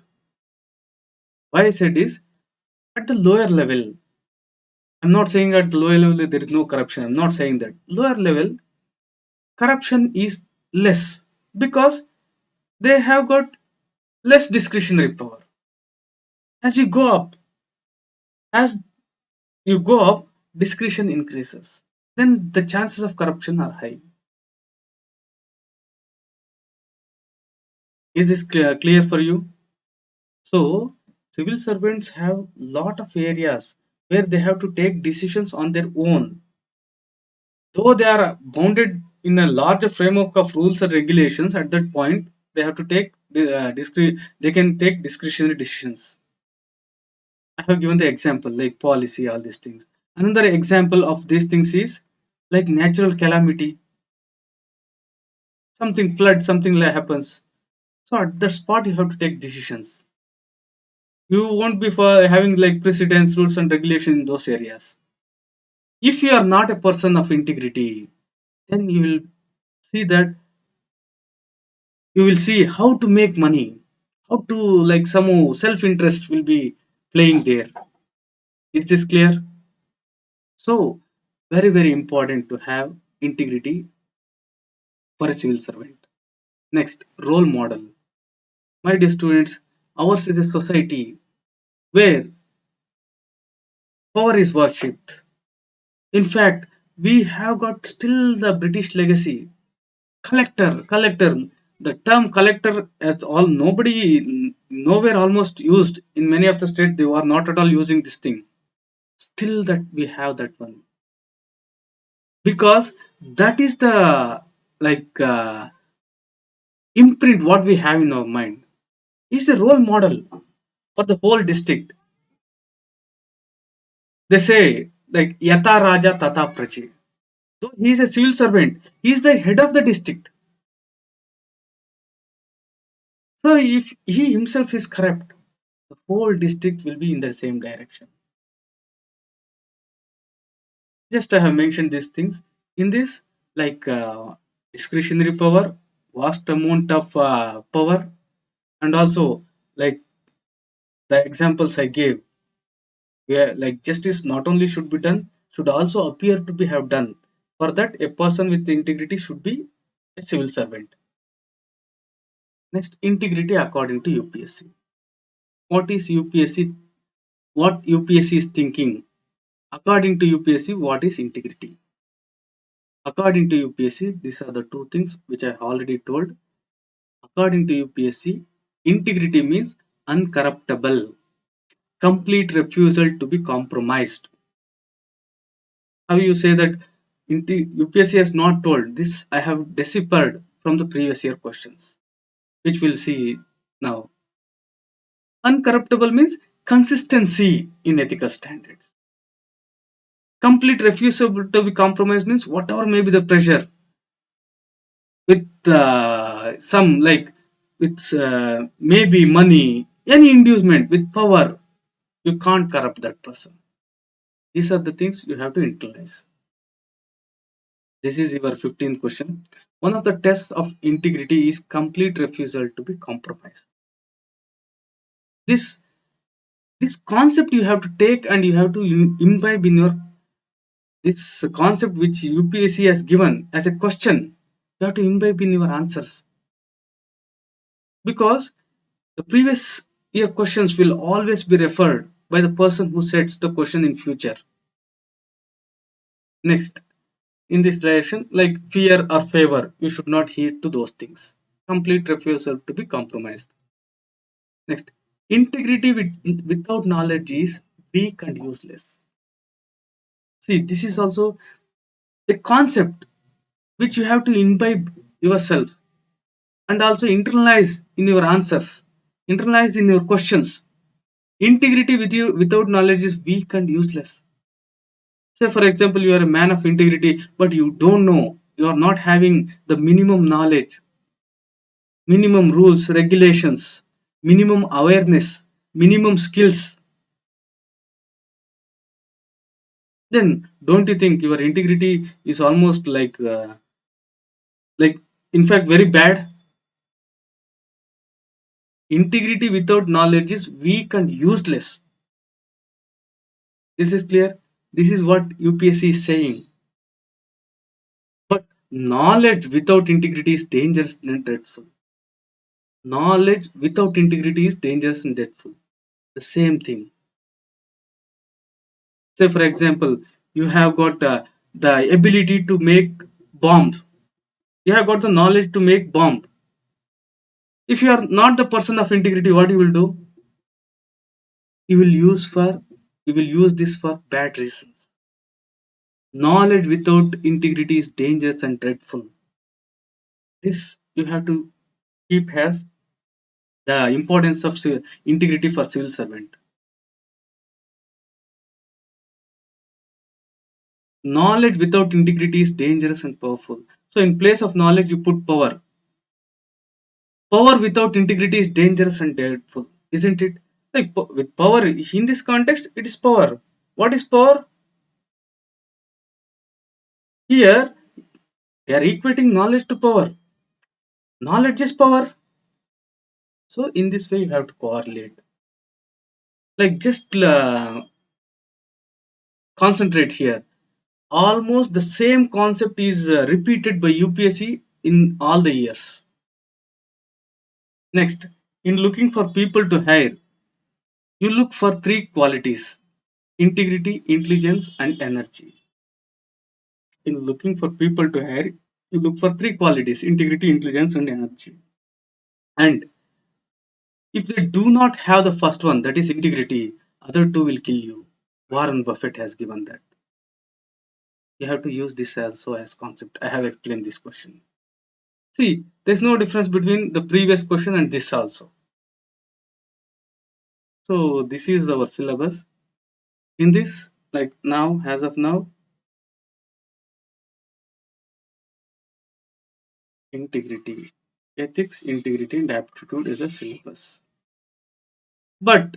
Why I said is, at the lower level, I'm not saying at the lower level there is no corruption. I'm not saying that. Lower level, corruption is less because they have got less discretionary power. As you go up, as you go up, discretion increases. Then the chances of corruption are high. Is this clear for you? So, civil servants have lot of areas where they have to take decisions on their own. Though they are bounded in a larger framework of rules and regulations, at that point they have to take they can take discretionary decisions. I have given the example like policy, all these things. Another example of these things is like natural calamity, something flood, something like happens. So at the spot you have to take decisions. You won't be for having like precedents, rules and regulation in those areas. If you are not a person of integrity, then you will see that you will see how to make money, how to like some self interest will be playing there. Is this clear? So very very important to have integrity for a civil servant. Next, role model. My dear students, ours is a society where power is worshipped. In fact, we have got still the British legacy. Collector. The term collector as all nobody nowhere almost used in many of the states. They were not at all using this thing. Still, that we have that one because that is the like imprint what we have in our mind. Is a role model for the whole district. They say like Yata Raja Tata Praji. So he is a civil servant. He is the head of the district. So if he himself is corrupt, the whole district will be in the same direction. Just I have mentioned these things. In this, like discretionary power, vast amount of power, and also like the examples I gave, where like justice not only should be done, should also appear to be have done. For that, a person with integrity should be a civil servant. Next, integrity according to UPSC. What is UPSC? What UPSC is thinking? According to UPSC, what is integrity? According to UPSC, these are the two things which I already told. According to UPSC, integrity means uncorruptible, complete refusal to be compromised. How you say that UPSC has not told this? I have deciphered from the previous year questions, which we'll see now. Uncorruptible means consistency in ethical standards. Complete refusal to be compromised means whatever may be the pressure with some like with maybe money, any inducement with power, you can't corrupt that person. These are the things you have to internalize. This is your 15th question. One of the tests of integrity is complete refusal to be compromised. This this concept you have to take and you have to imbibe in your this concept which UPSC has given as a question. You have to imbibe in your answers because the previous year questions will always be referred by the person who sets the question in future. Next, in this direction, like fear or favor, you should not heed to those things. Complete refusal to be compromised. Next, integrity without knowledge is weak and useless. See, this is also a concept which you have to imbibe yourself and also internalize in your answers, internalize in your questions. Integrity with you without knowledge is weak and useless. Say, for example, you are a man of integrity, but you don't know, you are not having the minimum knowledge, minimum rules, regulations, minimum awareness, minimum skills. Then, don't you think your integrity is almost like in fact, very bad? Integrity without knowledge is weak and useless. This is clear. This is what UPSC is saying. But knowledge without integrity is dangerous and dreadful. Knowledge without integrity is dangerous and dreadful. The same thing. Say, for example, you have got the ability to make bombs. You have got the knowledge to make bomb. If you are not the person of integrity, what you will do? You will use for you will use this for bad reasons. Knowledge without integrity is dangerous and dreadful. This you have to keep as the importance of integrity for civil servant. Knowledge without integrity is dangerous and powerful. So in place of knowledge, you put power. Power without integrity is dangerous and dreadful, isn't it? Like with power in this context, it is power. What is power? Here, they are equating knowledge to power. Knowledge is power. So in this way, you have to correlate. Like just concentrate here. Almost the same concept is repeated by UPSC in all the years. Next, in looking for people to hire, you look for three qualities: integrity, intelligence, and energy. In looking for people to hire, you look for three qualities: integrity, intelligence, and energy. And if they do not have the first one, that is integrity, other two will kill you. Warren Buffett has given that. You have to use this also as concept. I have explained this question. See, there's no difference between the previous question and this also. So this is our syllabus. In this, like now, as of now, integrity, ethics, integrity, and aptitude is a syllabus. But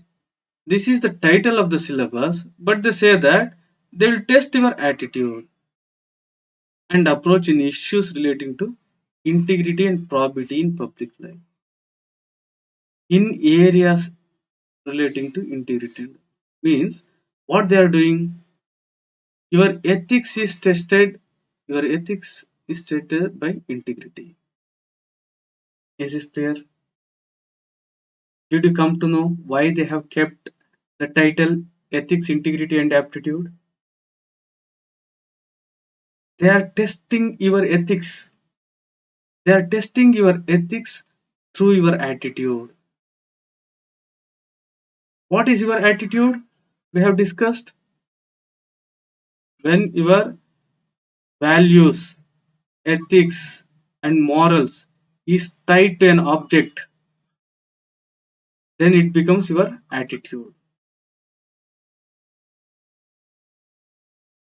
this is the title of the syllabus, but they say that they will test your attitude and approach in issues relating to integrity and probity in public life. In areas relating to integrity means what they are doing, your ethics is tested, your ethics is tested by integrity. Is this clear? Did you come to know why they have kept the title ethics, integrity, and aptitude? They are testing your ethics. They are testing your ethics through your attitude. What is your attitude? We have discussed when your values, ethics, and morals is tied to an object, then it becomes your attitude.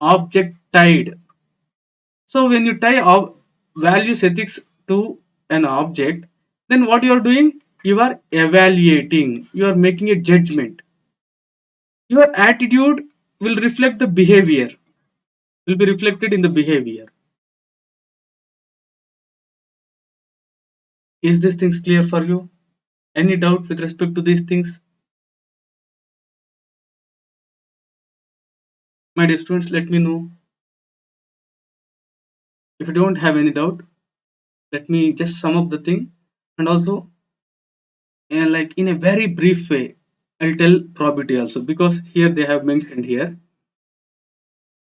Object tied. So when you tie values, ethics to an object, then what you are doing? You are evaluating. You are making a judgment. Your attitude will reflect the behavior. Will be reflected in the behavior. Is this things clear for you? Any doubt with respect to these things? My dear students, let me know. If you don't have any doubt, let me just sum up the thing, and also like in a very brief way, I'll tell probability also, because here they have mentioned here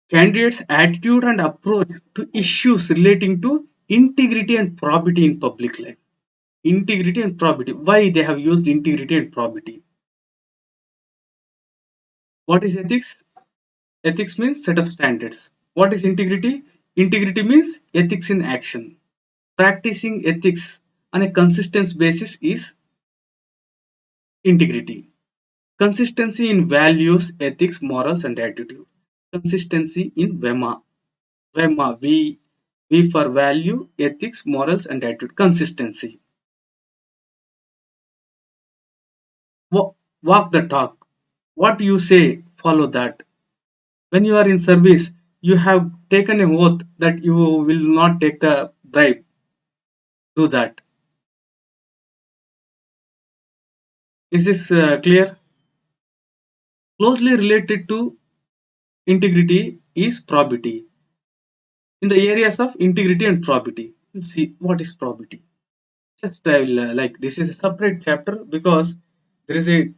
candidate attitude and approach to issues relating to integrity and probity in public life. Integrity and probity. Why they have used integrity and probity? What is ethics? Ethics means set of standards. What is integrity? Integrity means ethics in action. Practicing ethics on a consistent basis is integrity. Consistency in values, ethics, morals, and attitude. Consistency in VEMA. VEMA, V for value, ethics, morals, and attitude. Consistency. Walk the talk. What you say, follow that. When you are in service, you have taken an oath that you will not take the bribe. Do that. Is this clear? Closely related to integrity is probity. In the areas of integrity and probity, let's see what is probity. Just I will like this is a separate chapter because there is a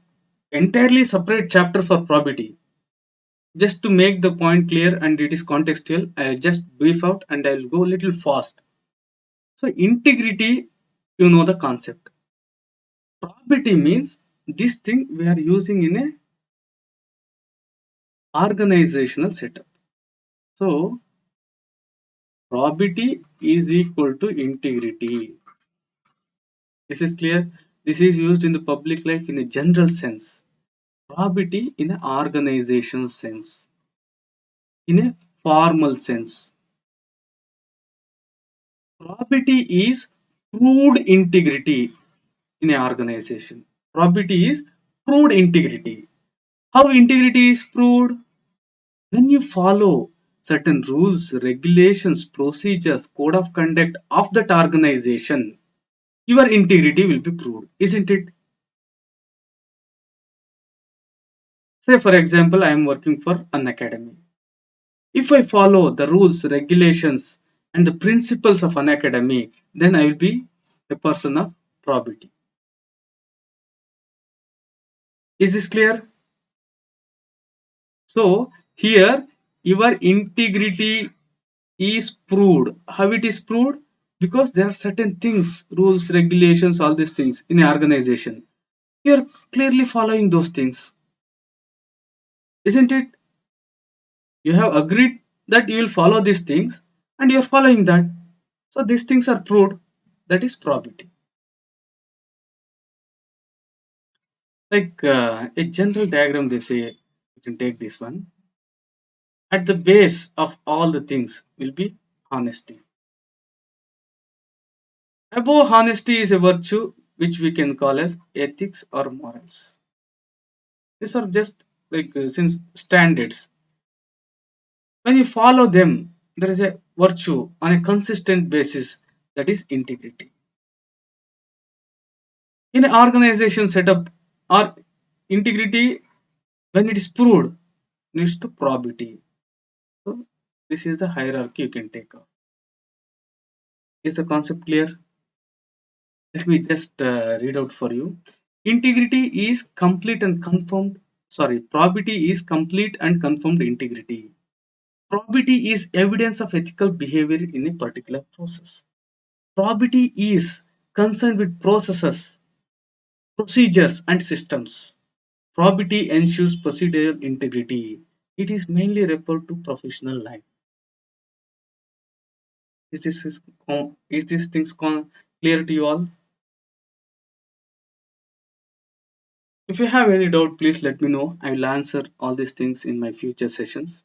entirely separate chapter for probity. Just to make the point clear and it is contextual, I will just brief out and I will go a little fast. So integrity, you know the concept. Probity means this thing we are using in a organizational setup. So probity is equal to integrity. This is clear. This is used in the public life in a general sense. Probity in an organizational sense. In a formal sense. Probity is proved integrity in an organization. Probity is proved integrity. How integrity is proved? When you follow certain rules, regulations, procedures, code of conduct of that organization, your integrity will be proved, isn't it? Say, for example, I am working for an academy. If I follow the rules, regulations, and the principles of an academy, then I will be a person of probity. Is this clear? So, here your integrity is proved. How it is proved? Because there are certain things, rules, regulations, all these things in an organization. You are clearly following those things, isn't it? You have agreed that you will follow these things and you are following that. So these things are proved. That is probability. Like a general diagram, they say, you can take this one. At the base of all the things will be honesty. Above honesty is a virtue which we can call as ethics or morals. These are just like since standards. When you follow them, there is a virtue on a consistent basis, that is integrity. In an organization setup, or integrity, when it is proved, needs to probity. So this is the hierarchy you can take off. Is the concept clear? Let me just read out for you. Integrity is complete and confirmed. Sorry, probity is complete and confirmed integrity. Probity is evidence of ethical behavior in a particular process. Probity is concerned with processes, procedures, and systems. Probity ensures procedural integrity. It is mainly referred to professional life. Is this things clear to you all? If you have any doubt, please let me know. I will answer all these things in my future sessions.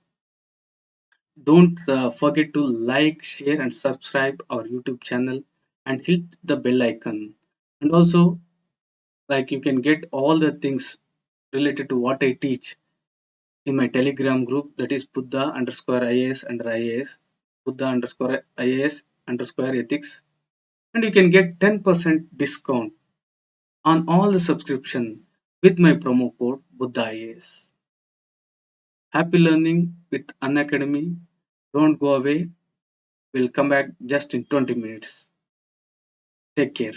Don't forget to like, share, and subscribe our YouTube channel and hit the bell icon. And also, like you can get all the things related to what I teach in my Telegram group, that is Buddha underscore IAS under IAS, Buddha underscore IAS underscore ethics, and you can get 10% discount on all the subscription with my promo code Buddha IAS. Happy learning with Unacademy. Don't go away. We'll come back just in 20 minutes. Take care.